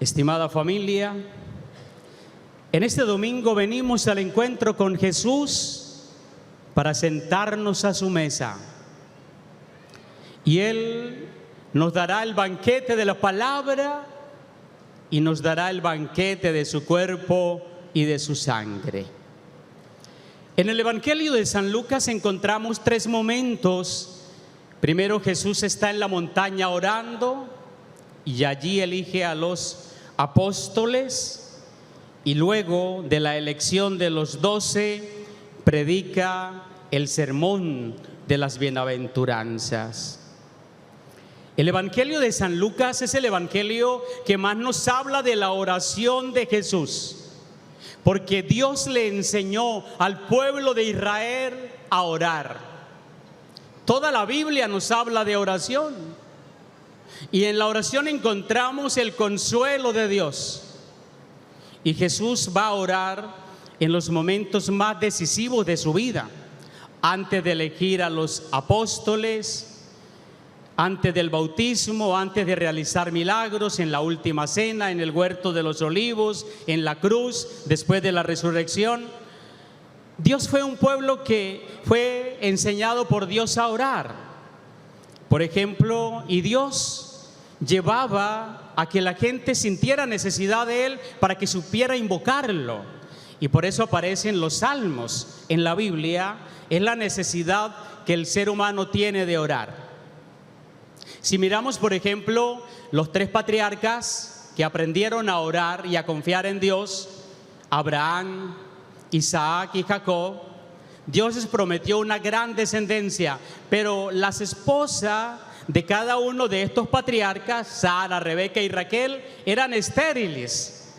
Estimada familia, en este domingo venimos al encuentro con Jesús para sentarnos a su mesa. Y Él nos dará el banquete de la palabra y nos dará el banquete de su cuerpo y de su sangre. En el Evangelio de San Lucas encontramos tres momentos. Primero, Jesús está en la montaña orando y allí elige a los apóstoles, y luego de la elección de los 12 predica el sermón de las bienaventuranzas. El Evangelio de San Lucas es el Evangelio que más nos habla de la oración de Jesús, porque Dios le enseñó al pueblo de Israel a orar. Toda la Biblia nos habla de oración. Y en la oración encontramos el consuelo de Dios. Y Jesús va a orar en los momentos más decisivos de su vida, antes de elegir a los apóstoles, antes del bautismo, antes de realizar milagros, en la última cena, en el huerto de los olivos, en la cruz, después de la resurrección. Dios fue un pueblo que fue enseñado por Dios a orar. Por ejemplo, y Dios llevaba a que la gente sintiera necesidad de Él para que supiera invocarlo. Y por eso aparecen los salmos en la Biblia. Es la necesidad que el ser humano tiene de orar. Si miramos, por ejemplo, los tres patriarcas que aprendieron a orar y a confiar en Dios, Abraham, Isaac y Jacob, Dios les prometió una gran descendencia, pero las esposas de cada uno de estos patriarcas, Sara, Rebeca y Raquel, eran estériles.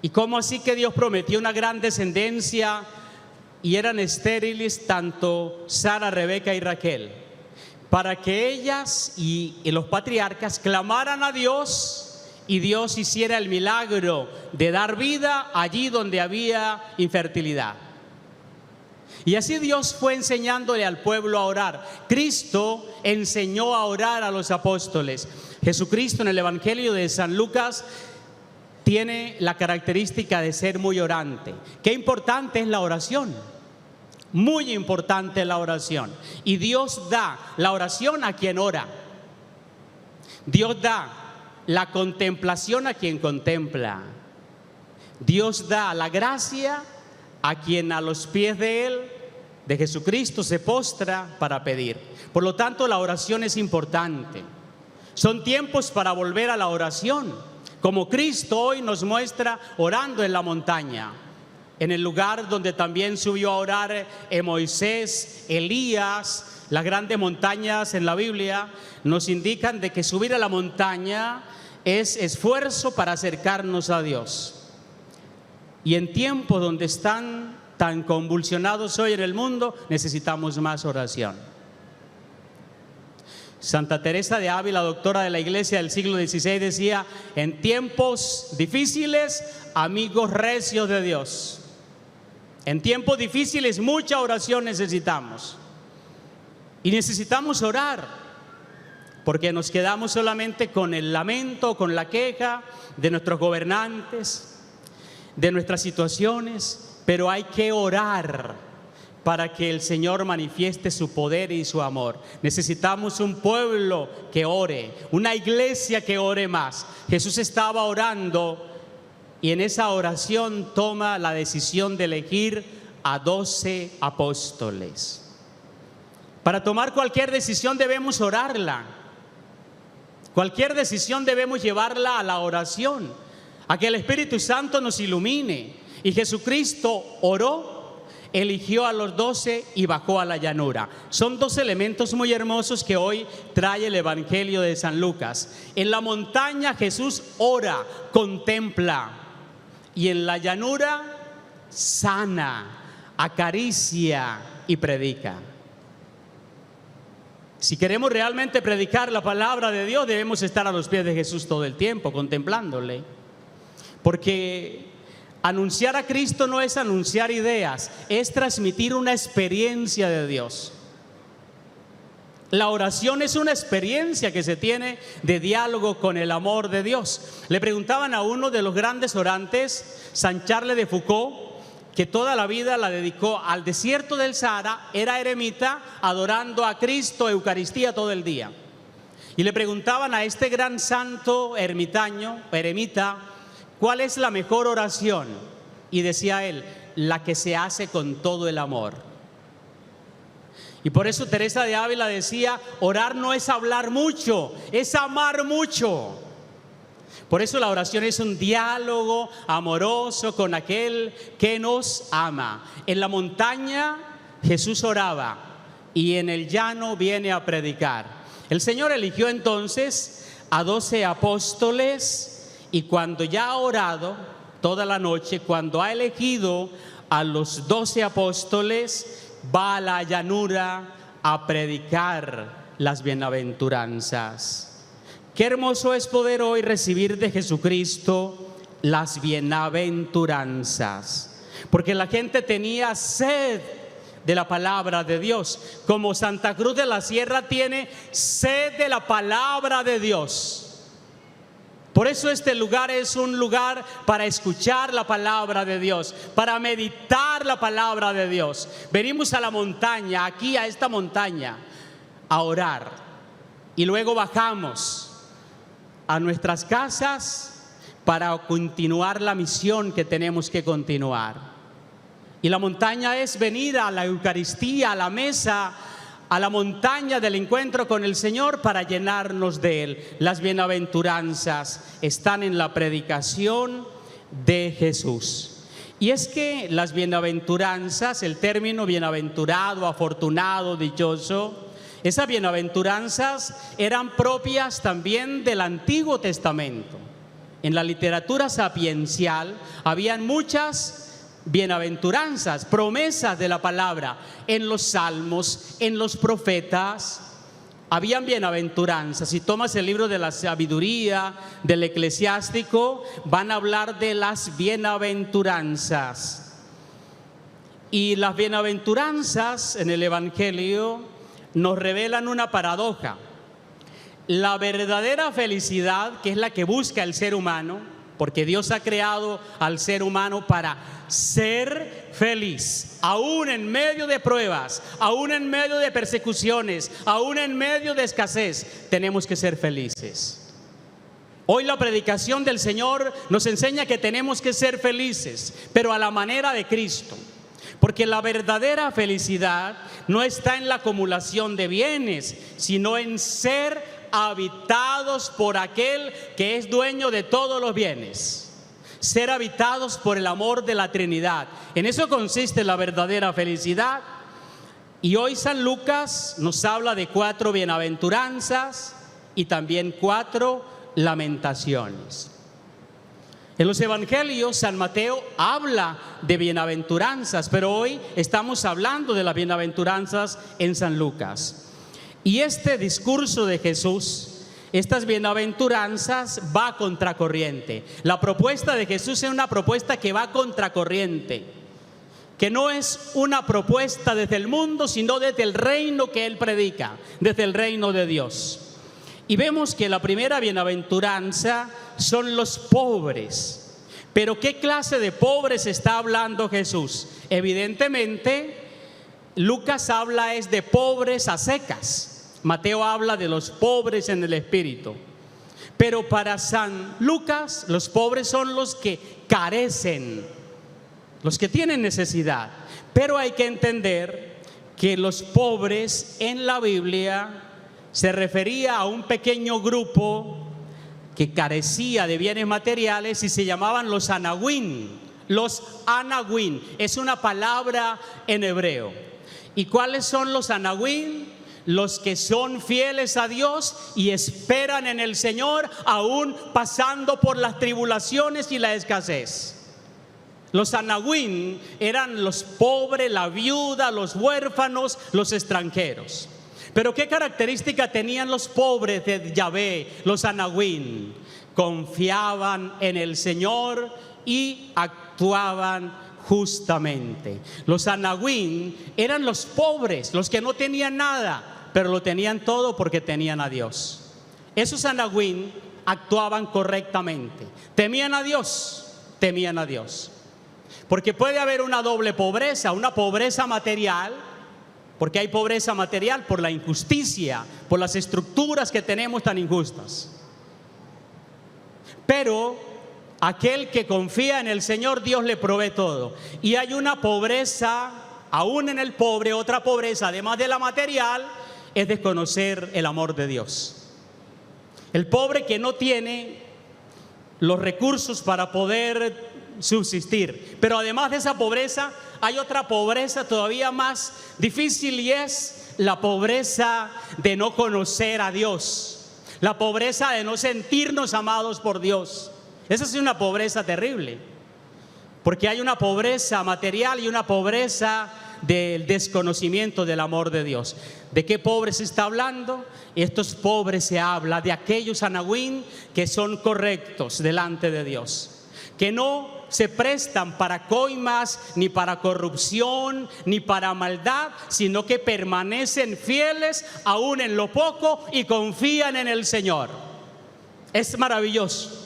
¿Y cómo así que Dios prometió una gran descendencia y eran estériles tanto Sara, Rebeca y Raquel? Para que ellas y los patriarcas clamaran a Dios y Dios hiciera el milagro de dar vida allí donde había infertilidad. Y así Dios fue enseñándole al pueblo a orar. Cristo enseñó a orar a los apóstoles. Jesucristo en el Evangelio de San Lucas tiene la característica de ser muy orante. Qué importante es la oración. Muy importante la oración. Y Dios da la oración a quien ora. Dios da la contemplación a quien contempla. Dios da la gracia a quien a los pies de Él, de Jesucristo, se postra para pedir. Por lo tanto, la oración es importante. Son tiempos para volver a la oración, como Cristo hoy nos muestra orando en la montaña, en el lugar donde también subió a orar Moisés, Elías. Las grandes montañas en la Biblia nos indican de que subir a la montaña es esfuerzo para acercarnos a Dios. Y en tiempos donde están tan convulsionados hoy en el mundo, necesitamos más oración. Santa Teresa de Ávila, doctora de la Iglesia del siglo XVI, decía: en tiempos difíciles, amigos recios de Dios. En tiempos difíciles, mucha oración necesitamos. Y necesitamos orar, porque nos quedamos solamente con el lamento, con la queja de nuestros gobernantes, de nuestras situaciones, pero hay que orar para que el Señor manifieste su poder y su amor. Necesitamos un pueblo que ore, una iglesia que ore más. Jesús estaba orando y en esa oración toma la decisión de elegir a 12 apóstoles. Para tomar cualquier decisión debemos orarla. Cualquier decisión debemos llevarla a la oración, a que el Espíritu Santo nos ilumine. Y Jesucristo oró, eligió a los 12 y bajó a la llanura. Son dos elementos muy hermosos que hoy trae el Evangelio de San Lucas. En la montaña Jesús ora, contempla, y en la llanura sana, acaricia y predica. Si queremos realmente predicar la palabra de Dios, debemos estar a los pies de Jesús todo el tiempo, contemplándole. Porque anunciar a Cristo no es anunciar ideas, es transmitir una experiencia de Dios. La oración es una experiencia que se tiene de diálogo con el amor de Dios. Le preguntaban a uno de los grandes orantes, Saint Charles de Foucault, que toda la vida la dedicó al desierto del Sahara, era eremita, adorando a Cristo, Eucaristía todo el día. Y le preguntaban a este gran santo eremita, ¿cuál es la mejor oración? Y decía él, la que se hace con todo el amor. Y por eso Teresa de Ávila decía, orar no es hablar mucho, es amar mucho. Por eso la oración es un diálogo amoroso con aquel que nos ama. En la montaña Jesús oraba y en el llano viene a predicar. El Señor eligió entonces a 12 apóstoles y cuando ya ha orado toda la noche, cuando ha elegido a los 12 apóstoles, va a la llanura a predicar las bienaventuranzas. Qué hermoso es poder hoy recibir de Jesucristo las bienaventuranzas, porque la gente tenía sed de la palabra de Dios, como Santa Cruz de la Sierra tiene sed de la palabra de Dios. Por eso este lugar es un lugar para escuchar la palabra de Dios, para meditar la palabra de Dios. Venimos a la montaña, aquí a esta montaña, a orar. Y luego bajamos a nuestras casas para continuar la misión que tenemos que continuar. Y la montaña es venir a la Eucaristía, a la mesa, a la montaña del encuentro con el Señor para llenarnos de Él. Las bienaventuranzas están en la predicación de Jesús. Y es que las bienaventuranzas, el término bienaventurado, afortunado, dichoso, esas bienaventuranzas eran propias también del Antiguo Testamento. En la literatura sapiencial habían muchas bienaventuranzas, promesas de la palabra. En los salmos, en los profetas, habían bienaventuranzas. Si tomas el libro de la sabiduría del eclesiástico, van a hablar de las bienaventuranzas. Y las bienaventuranzas en el Evangelio nos revelan una paradoja. La verdadera felicidad, que es la que busca el ser humano, porque Dios ha creado al ser humano para ser feliz, aún en medio de pruebas, aún en medio de persecuciones, aún en medio de escasez, tenemos que ser felices. Hoy la predicación del Señor nos enseña que tenemos que ser felices, pero a la manera de Cristo. Porque la verdadera felicidad no está en la acumulación de bienes, sino en ser habitados por aquel que es dueño de todos los bienes. Ser habitados por el amor de la Trinidad. En eso consiste la verdadera felicidad. Y hoy San Lucas nos habla de 4 bienaventuranzas y también 4 lamentaciones. En los evangelios San Mateo habla de bienaventuranzas, pero hoy estamos hablando de las bienaventuranzas en San Lucas. Y este discurso de Jesús, estas bienaventuranzas, va a contracorriente. La propuesta de Jesús es una propuesta que va a contracorriente, que no es una propuesta desde el mundo, sino desde el reino que Él predica, desde el reino de Dios. Y vemos que la primera bienaventuranza son los pobres. Pero ¿qué clase de pobres está hablando Jesús? Evidentemente, Lucas habla es de pobres a secas. Mateo habla de los pobres en el espíritu. Pero para San Lucas, los pobres son los que carecen, los que tienen necesidad. Pero hay que entender que los pobres en la Biblia se refería a un pequeño grupo que carecía de bienes materiales y se llamaban los anahuín. Los anahuín es una palabra en hebreo. ¿Y cuáles son los anahuín? Los que son fieles a Dios y esperan en el Señor, aún pasando por las tribulaciones y la escasez. Los anahuín eran los pobres, la viuda, los huérfanos, los extranjeros. Pero ¿qué característica tenían los pobres de Yahvé, los anahuín? Confiaban en el Señor y actuaban justamente. Los anahuín eran los pobres, los que no tenían nada, pero lo tenían todo porque tenían a Dios. Esos anahuín actuaban correctamente, temían a Dios, temían a Dios. Porque puede haber una doble pobreza, una pobreza material, porque hay pobreza material por la injusticia, por las estructuras que tenemos tan injustas. Pero aquel que confía en el Señor, Dios le provee todo. Y hay una pobreza, aún en el pobre, otra pobreza, además de la material, es desconocer el amor de Dios. El pobre que no tiene los recursos para poder subsistir. Pero además de esa pobreza, hay otra pobreza todavía más difícil, y es la pobreza de no conocer a Dios, la pobreza de no sentirnos amados por Dios. Esa es una pobreza terrible, porque hay una pobreza material y una pobreza del desconocimiento del amor de Dios. ¿De qué pobres se está hablando? Estos pobres se habla de aquellos anahuín que son correctos delante de Dios, que no se prestan para coimas, ni para corrupción, ni para maldad, sino que permanecen fieles aún en lo poco y confían en el Señor. Es maravilloso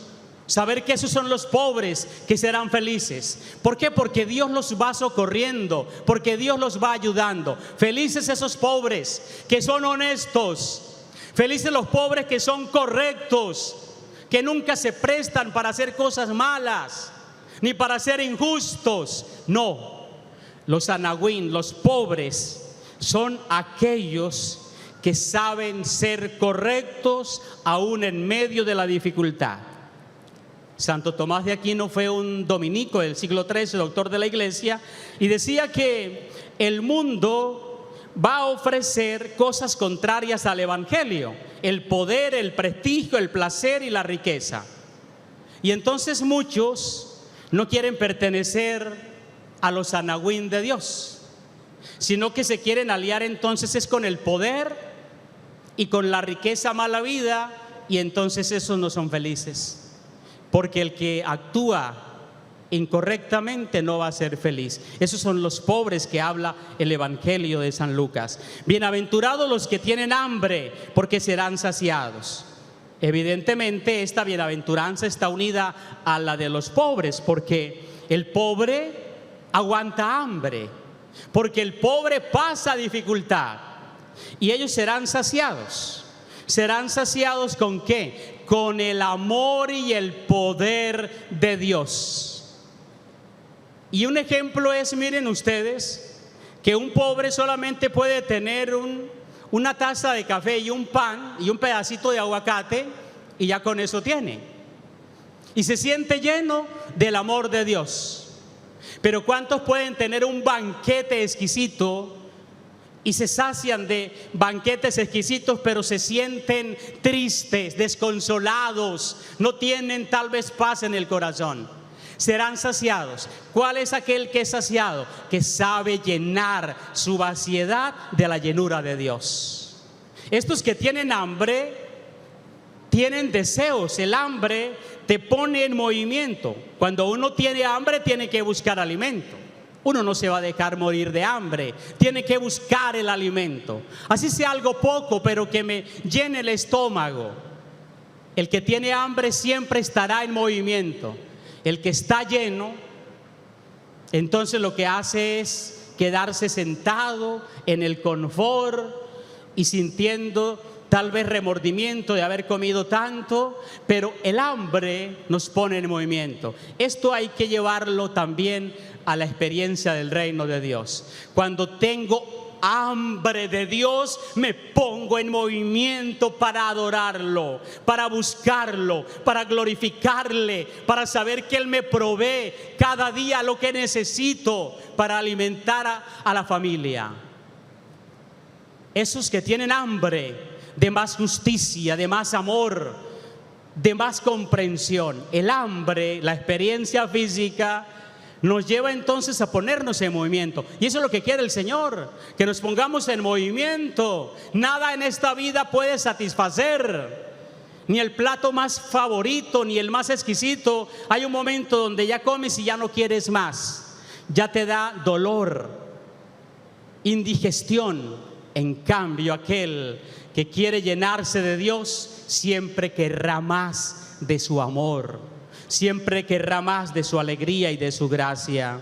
saber que esos son los pobres que serán felices. ¿Por qué? Porque Dios los va socorriendo, porque Dios los va ayudando. Felices esos pobres que son honestos, felices los pobres que son correctos, que nunca se prestan para hacer cosas malas, ni para ser injustos. No, los anahuín, los pobres, son aquellos que saben ser correctos aún en medio de la dificultad. Santo Tomás de Aquino fue un dominico del siglo XIII, doctor de la iglesia, y decía que el mundo va a ofrecer cosas contrarias al evangelio: el poder, el prestigio, el placer y la riqueza. Y entonces muchos no quieren pertenecer a los anahuín de Dios, sino que se quieren aliar entonces es con el poder y con la riqueza mala vida, y entonces esos no son felices. Porque el que actúa incorrectamente no va a ser feliz. Esos son los pobres que habla el Evangelio de San Lucas. Bienaventurados los que tienen hambre, porque serán saciados. Evidentemente esta bienaventuranza está unida a la de los pobres, porque el pobre aguanta hambre, porque el pobre pasa dificultad, y ellos serán saciados. ¿Serán saciados con qué? Con el amor y el poder de Dios. Y un ejemplo es, miren ustedes, que un pobre solamente puede tener una taza de café y un pan y un pedacito de aguacate, y ya con eso tiene, y se siente lleno del amor de Dios. Pero ¿cuántos pueden tener un banquete exquisito y se sacian de banquetes exquisitos, pero se sienten tristes, desconsolados, no tienen tal vez paz en el corazón? Serán saciados. ¿Cuál es aquel que es saciado? Que sabe llenar su vaciedad de la llenura de Dios. Estos que tienen hambre tienen deseos. El hambre te pone en movimiento. Cuando uno tiene hambre, tiene que buscar alimento. Uno no se va a dejar morir de hambre, tiene que buscar el alimento. Así sea algo poco, pero que me llene el estómago. El que tiene hambre siempre estará en movimiento. El que está lleno, entonces lo que hace es quedarse sentado en el confort y sintiendo tal vez remordimiento de haber comido tanto, pero el hambre nos pone en movimiento. Esto hay que llevarlo también a la experiencia del reino de Dios. Cuando tengo hambre de Dios, me pongo en movimiento para adorarlo, para buscarlo, para glorificarle, para saber que Él me provee cada día lo que necesito para alimentar a la familia. Esos que tienen hambre de más justicia, de más amor, de más comprensión. El hambre, la experiencia física, nos lleva entonces a ponernos en movimiento. Y eso es lo que quiere el Señor, que nos pongamos en movimiento. Nada en esta vida puede satisfacer, ni el plato más favorito, ni el más exquisito. Hay un momento donde ya comes y ya no quieres más. Ya te da dolor, indigestión. En cambio, aquel que quiere llenarse de Dios siempre querrá más de su amor, siempre querrá más de su alegría y de su gracia.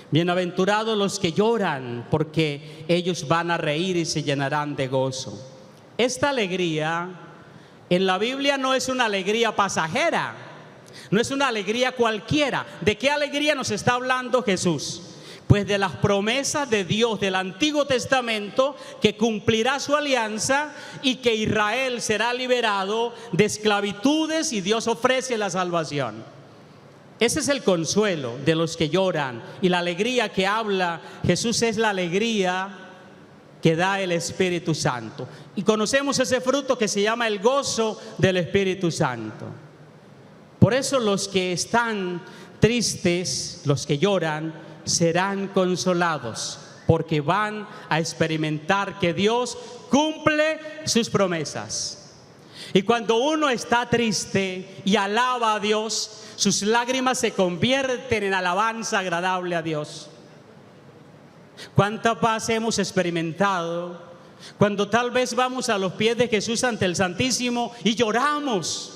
Bienaventurados los que lloran, porque ellos van a reír y se llenarán de gozo. Esta alegría en la Biblia no es una alegría pasajera, no es una alegría cualquiera. ¿De qué alegría nos está hablando Jesús? Pues de las promesas de Dios del Antiguo Testamento, que cumplirá su alianza y que Israel será liberado de esclavitudes y Dios ofrece la salvación. Ese es el consuelo de los que lloran, y la alegría que habla Jesús es la alegría que da el Espíritu Santo. Y conocemos ese fruto que se llama el gozo del Espíritu Santo. Por eso los que están tristes, los que lloran, serán consolados, porque van a experimentar que Dios cumple sus promesas. Y cuando uno está triste y alaba a Dios, sus lágrimas se convierten en alabanza agradable a Dios. ¿Cuánta paz hemos experimentado cuando tal vez vamos a los pies de Jesús ante el Santísimo y lloramos?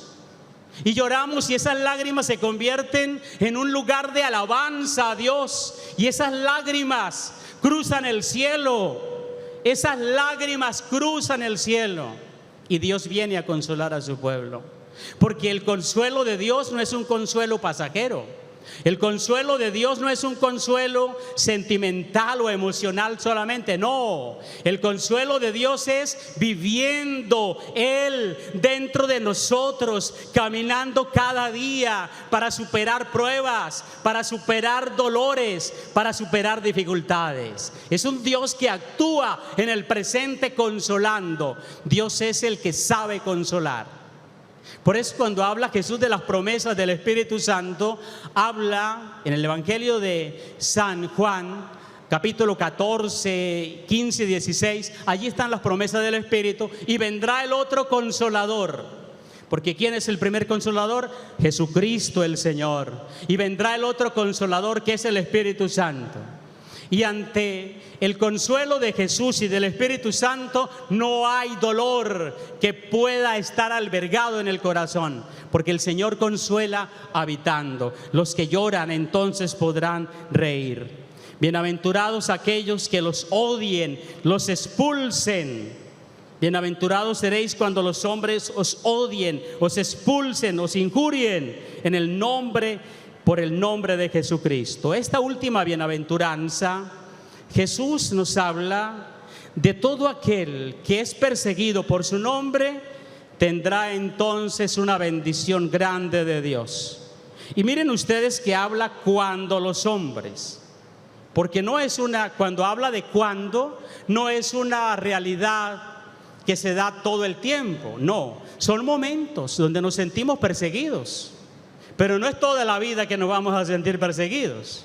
Y lloramos, y esas lágrimas se convierten en un lugar de alabanza a Dios. Y esas lágrimas cruzan el cielo. Esas lágrimas cruzan el cielo. Y Dios viene a consolar a su pueblo. Porque el consuelo de Dios no es un consuelo pasajero. El consuelo de Dios no es un consuelo sentimental o emocional solamente, no. El consuelo de Dios es viviendo Él dentro de nosotros, caminando cada día para superar pruebas, para superar dolores, para superar dificultades. Es un Dios que actúa en el presente consolando. Dios es el que sabe consolar. Por eso cuando habla Jesús de las promesas del Espíritu Santo, habla en el Evangelio de San Juan, capítulo 14, 15 y 16, allí están las promesas del Espíritu, y vendrá el otro consolador. Porque ¿quién es el primer consolador? Jesucristo el Señor. Y vendrá el otro consolador, que es el Espíritu Santo. Y ante el consuelo de Jesús y del Espíritu Santo no hay dolor que pueda estar albergado en el corazón, porque el Señor consuela habitando. Los que lloran entonces podrán reír. Bienaventurados aquellos que los odien, los expulsen. Bienaventurados seréis cuando los hombres os odien, os expulsen, os injurien por el nombre de Jesucristo. Esta última bienaventuranza, Jesús nos habla de todo aquel que es perseguido por su nombre, tendrá entonces una bendición grande de Dios. Y miren ustedes que habla cuando los hombres, porque cuando habla de cuando, no es una realidad que se da todo el tiempo, no, son momentos donde nos sentimos perseguidos. Pero no es toda la vida que nos vamos a sentir perseguidos.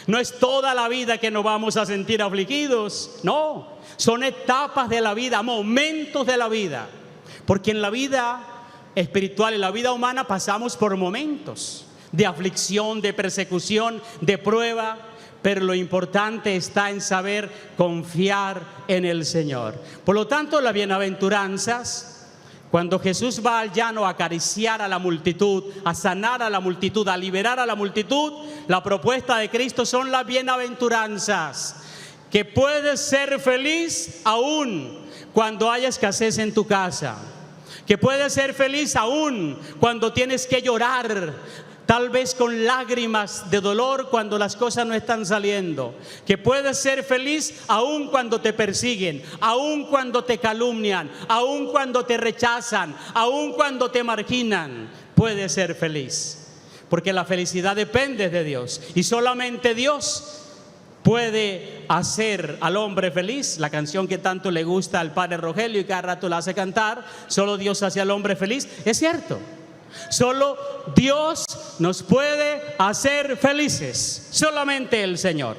No es toda la vida que nos vamos a sentir afligidos. No, son etapas de la vida, momentos de la vida. Porque en la vida espiritual, en la vida humana, pasamos por momentos de aflicción, de persecución, de prueba. Pero lo importante está en saber confiar en el Señor. Por lo tanto, las bienaventuranzas, cuando Jesús va al llano a acariciar a la multitud, a sanar a la multitud, a liberar a la multitud, la propuesta de Cristo son las bienaventuranzas. Que puedes ser feliz aún cuando haya escasez en tu casa. Que puedes ser feliz aún cuando tienes que llorar, tal vez con lágrimas de dolor cuando las cosas no están saliendo. Que puedes ser feliz aún cuando te persiguen, aún cuando te calumnian, aún cuando te rechazan, aún cuando te marginan. Puedes ser feliz, porque la felicidad depende de Dios, y solamente Dios puede hacer al hombre feliz. La canción que tanto le gusta al padre Rogelio y cada rato la hace cantar, solo Dios hace al hombre feliz. Es cierto, solo Dios nos puede hacer felices, solamente el Señor.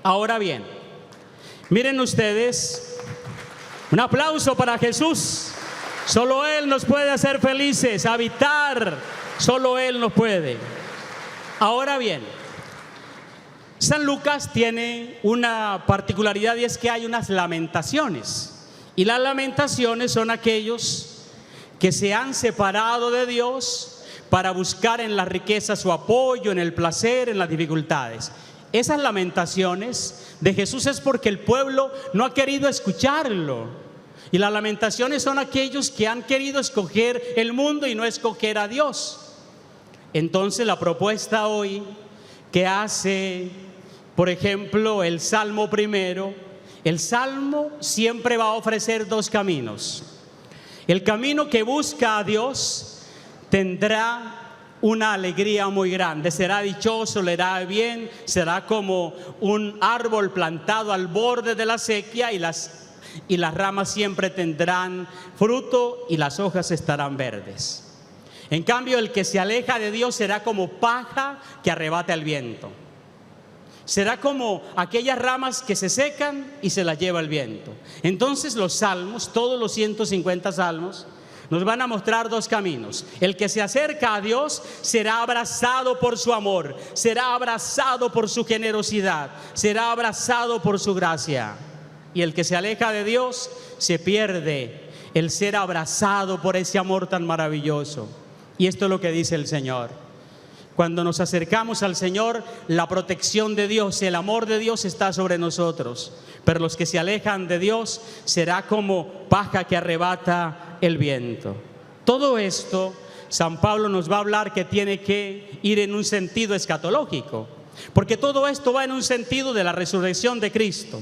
Ahora bien, miren ustedes, un aplauso para Jesús. Solo Él nos puede hacer felices, habitar, solo Él nos puede. Ahora bien, San Lucas tiene una particularidad, y es que hay unas lamentaciones. Y las lamentaciones son aquellos que se han separado de Dios para buscar en la riqueza su apoyo, en el placer, en las dificultades. Esas lamentaciones de Jesús es porque el pueblo no ha querido escucharlo. Y las lamentaciones son aquellos que han querido escoger el mundo y no escoger a Dios. Entonces la propuesta hoy que hace, por ejemplo, el Salmo primero, el Salmo siempre va a ofrecer dos caminos. El camino que busca a Dios tendrá una alegría muy grande, será dichoso, le irá bien, será como un árbol plantado al borde de la sequía y las ramas siempre tendrán fruto y las hojas estarán verdes. En cambio, el que se aleja de Dios será como paja que arrebata el viento. Será como aquellas ramas que se secan y se las lleva el viento. Entonces los salmos, todos los 150 salmos, nos van a mostrar dos caminos. El que se acerca a Dios será abrazado por su amor, será abrazado por su generosidad, será abrazado por su gracia. Y el que se aleja de Dios se pierde el ser abrazado por ese amor tan maravilloso. Y esto es lo que dice el Señor. Cuando nos acercamos al Señor, la protección de Dios, el amor de Dios está sobre nosotros. Pero los que se alejan de Dios será como paja que arrebata el viento. Todo esto, San Pablo nos va a hablar que tiene que ir en un sentido escatológico. Porque todo esto va en un sentido de la resurrección de Cristo.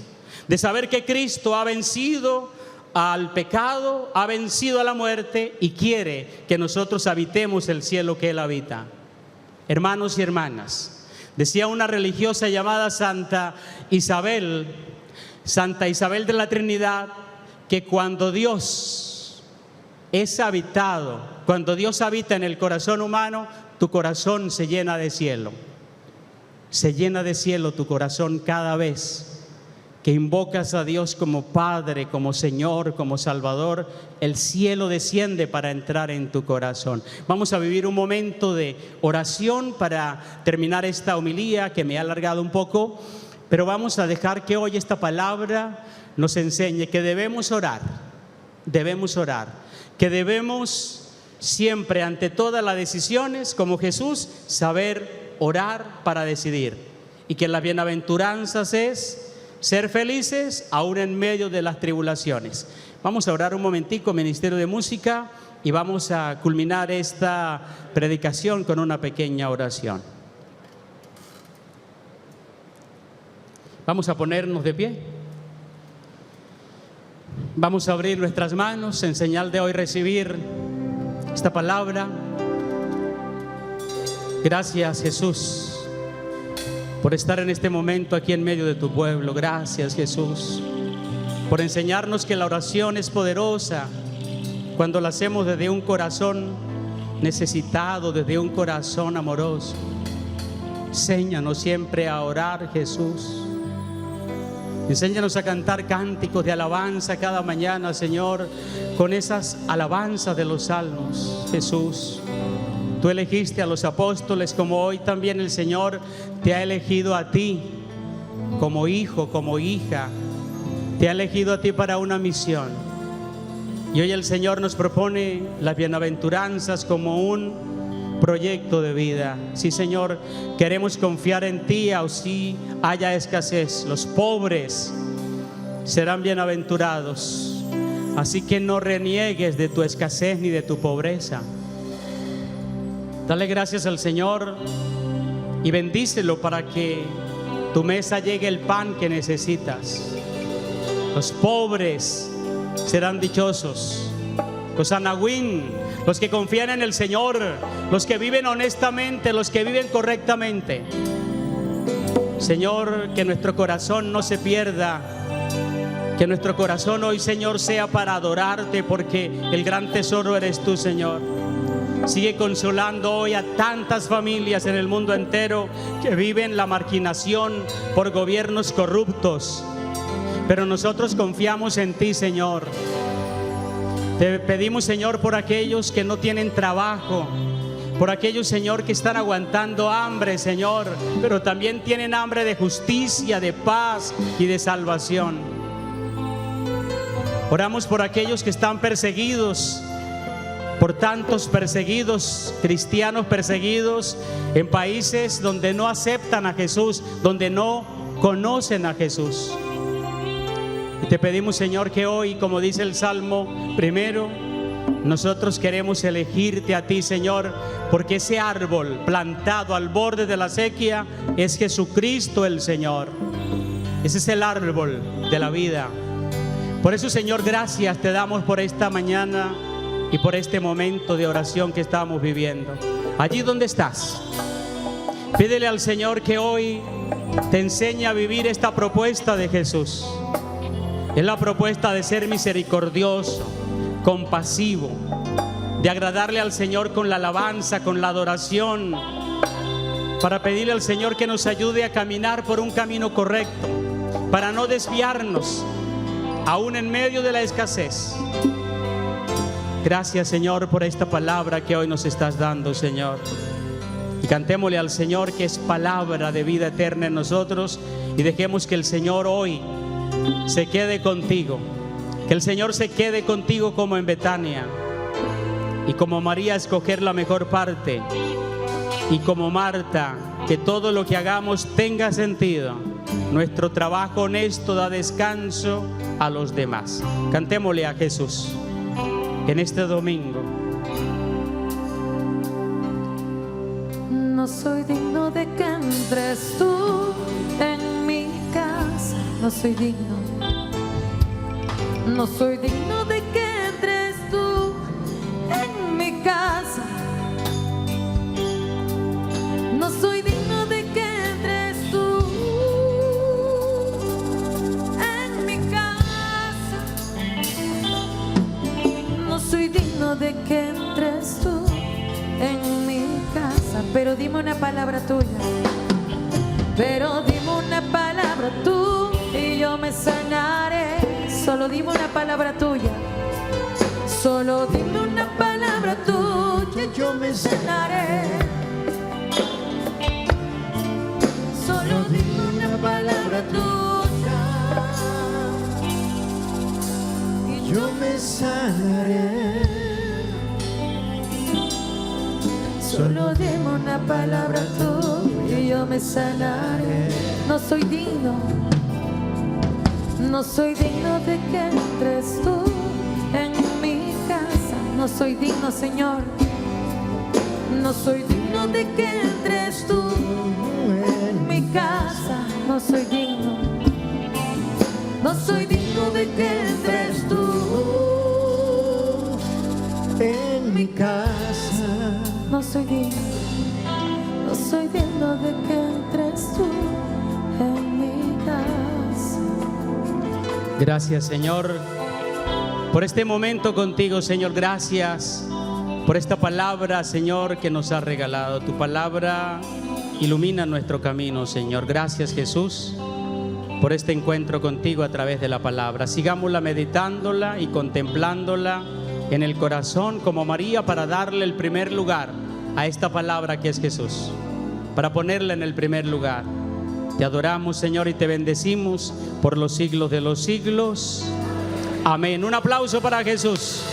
De saber que Cristo ha vencido al pecado, ha vencido a la muerte y quiere que nosotros habitemos el cielo que Él habita. Hermanos y hermanas, decía una religiosa llamada Santa Isabel de la Trinidad, que cuando Dios es habitado, cuando Dios habita en el corazón humano, tu corazón se llena de cielo. Se llena de cielo tu corazón cada vez que invocas a Dios como Padre, como Señor, como Salvador. El cielo desciende para entrar en tu corazón. Vamos a vivir un momento de oración para terminar esta homilía que me ha alargado un poco, pero vamos a dejar que hoy esta palabra nos enseñe que debemos orar, que debemos siempre ante todas las decisiones, como Jesús, saber orar para decidir, y que las bienaventuranzas es ser felices aún en medio de las tribulaciones. Vamos a orar un momentico, Ministerio de Música, y vamos a culminar esta predicación con una pequeña oración. Vamos a ponernos de pie. Vamos a abrir nuestras manos en señal de hoy recibir esta palabra. Gracias, Jesús, por estar en este momento aquí en medio de tu pueblo. Gracias, Jesús, por enseñarnos que la oración es poderosa cuando la hacemos desde un corazón necesitado, desde un corazón amoroso. Enséñanos siempre a orar, Jesús. Enséñanos a cantar cánticos de alabanza cada mañana, Señor, con esas alabanzas de los salmos, Jesús. Tú elegiste a los apóstoles, como hoy también el Señor te ha elegido a ti como hijo, como hija. Te ha elegido a ti para una misión. Y hoy el Señor nos propone las bienaventuranzas como un proyecto de vida. Sí, Señor, queremos confiar en ti, así haya escasez. Los pobres serán bienaventurados. Así que no reniegues de tu escasez ni de tu pobreza. Dale gracias al Señor y bendícelo para que tu mesa llegue el pan que necesitas. Los pobres serán dichosos. Los anahuín, los que confían en el Señor, los que viven honestamente, los que viven correctamente. Señor, que nuestro corazón no se pierda. Que nuestro corazón hoy, Señor, sea para adorarte, porque el gran tesoro eres tú, Señor. Sigue consolando hoy a tantas familias en el mundo entero que viven la marginación por gobiernos corruptos. Pero nosotros confiamos en ti, Señor. Te pedimos, Señor, por aquellos que no tienen trabajo, por aquellos, Señor, que están aguantando hambre, Señor, pero también tienen hambre de justicia, de paz y de salvación. Oramos por aquellos que están perseguidos, por tantos perseguidos, cristianos perseguidos en países donde no aceptan a Jesús, donde no conocen a Jesús. Y te pedimos, Señor, que hoy, como dice el Salmo primero, nosotros queremos elegirte a ti, Señor, porque ese árbol plantado al borde de la sequía es Jesucristo el Señor. Ese es el árbol de la vida. Por eso, Señor, gracias te damos por esta mañana y por este momento de oración que estamos viviendo. Allí donde estás, pídele al Señor que hoy te enseñe a vivir esta propuesta de Jesús. Es la propuesta de ser misericordioso, compasivo, de agradarle al Señor con la alabanza, con la adoración, para pedirle al Señor que nos ayude a caminar por un camino correcto, para no desviarnos, aún en medio de la escasez. Gracias, Señor, por esta palabra que hoy nos estás dando, Señor. Y cantémosle al Señor que es palabra de vida eterna en nosotros, y dejemos que el Señor hoy se quede contigo. Que el Señor se quede contigo como en Betania, y como María escoger la mejor parte, y como Marta, que todo lo que hagamos tenga sentido. Nuestro trabajo honesto da descanso a los demás. Cantémosle a Jesús en este domingo. No soy digno de que entres tú en mi casa. No soy digno. No soy digno de que entres tú en mi casa. No soy digno de que entres tú en mi casa. No soy digno de que entres tú en mi casa. Pero dime una palabra tuya. Pero dime una palabra tú y yo me sanaré. Solo dime una palabra tuya. Solo dime una palabra tuya y yo me sanaré. Solo dime una palabra tuya y yo me sanaré. Solo dime una palabra tuya y yo me sanaré. No soy digno. No soy digno de que entres tú en mi casa. No soy digno, Señor. No soy digno de que entres tú en mi casa. No soy digno. No soy digno de que entres tú en mi casa. No soy digno. No soy digno de que entres tú en mi casa. Gracias, Señor, por este momento contigo, Señor. Gracias por esta palabra, Señor, que nos has regalado. Tu palabra ilumina nuestro camino, Señor. Gracias, Jesús, por este encuentro contigo a través de la palabra. Sigámosla meditándola y contemplándola en el corazón como María, para darle el primer lugar a esta palabra que es Jesús, para ponerla en el primer lugar. Te adoramos, Señor, y te bendecimos por los siglos de los siglos. Amén. Un aplauso para Jesús.